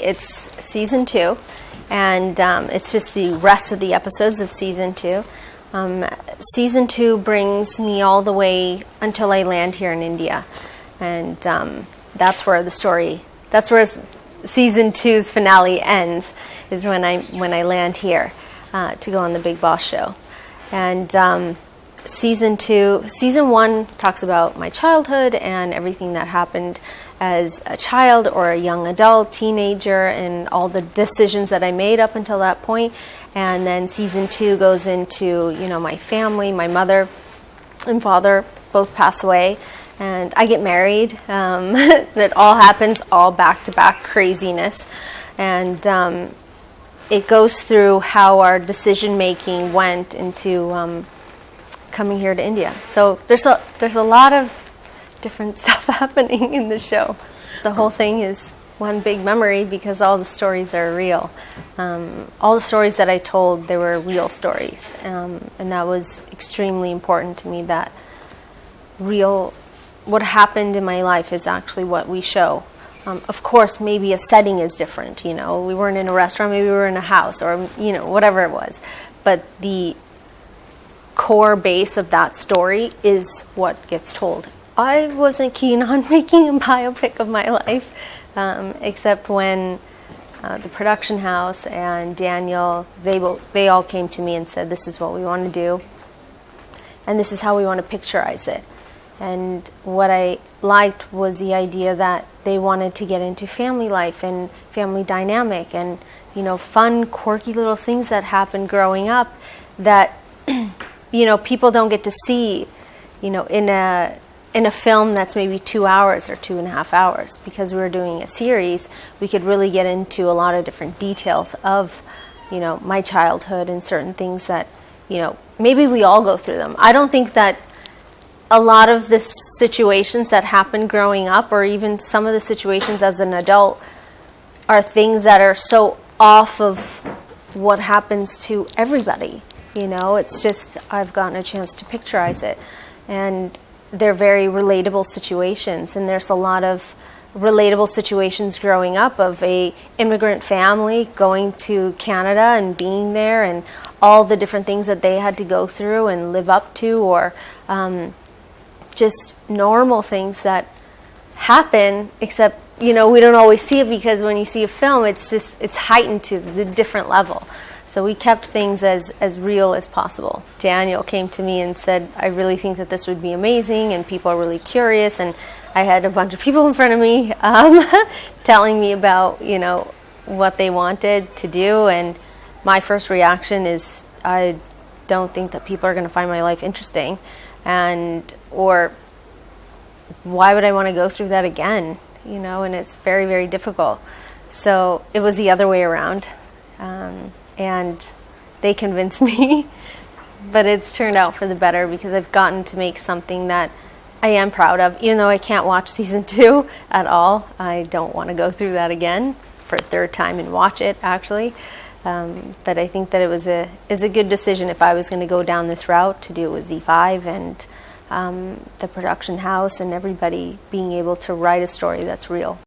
It's season 2, and it's just the rest of the episodes of season 2. Season 2 brings me all the way until I land here in India, and that's where season 2's finale ends, is when I land here to go on the Big Boss show. And season 1 talks about my childhood and everything that happened as a child or a young adult, teenager, and all the decisions that I made up until that point. And then season 2 goes into, my family. My mother and father both pass away, and I get married. That all happens all back-to-back craziness. And it goes through how our decision-making went into coming here to India. So there's a lot of different stuff happening in the show. The whole thing is one big memory because all the stories are real. All the stories that I told, they were real stories. And that was extremely important to me, that what happened in my life is actually what we show. Of course, maybe a setting is different, we weren't in a restaurant, maybe we were in a house, or, whatever it was. But the core base of that story is what gets told. I wasn't keen on making a biopic of my life, except when the production house and Daniel, they all came to me and said, this is what we want to do, and this is how we want to picturize it. And what I liked was the idea that they wanted to get into family life and family dynamic and, fun, quirky little things that happened growing up that, people don't get to see, in a film that's maybe 2 hours or 2.5 hours. Because we were doing a series, we could really get into a lot of different details of, my childhood and certain things that, maybe we all go through them. I don't think that a lot of the situations that happened growing up, or even some of the situations as an adult, are things that are so off of what happens to everybody. It's just, I've gotten a chance to picturize it. And they're very relatable situations. And there's a lot of relatable situations growing up of a immigrant family going to Canada and being there, and all the different things that they had to go through and live up to, or just normal things that happen, except, we don't always see it, because when you see a film, it's heightened to the different level. So we kept things as real as possible. Daniel came to me and said, I really think that this would be amazing, and people are really curious. And I had a bunch of people in front of me telling me about, what they wanted to do. And my first reaction is, I don't think that people are going to find my life interesting. Or why would I want to go through that again? And it's very, very difficult. So it was the other way around. And they convinced me, but it's turned out for the better, because I've gotten to make something that I am proud of. Even though I can't watch season 2 at all, I don't want to go through that again for a third time and watch it, actually. But I think that it was a good decision if I was going to go down this route, to do it with Z5 and the production house and everybody being able to write a story that's real.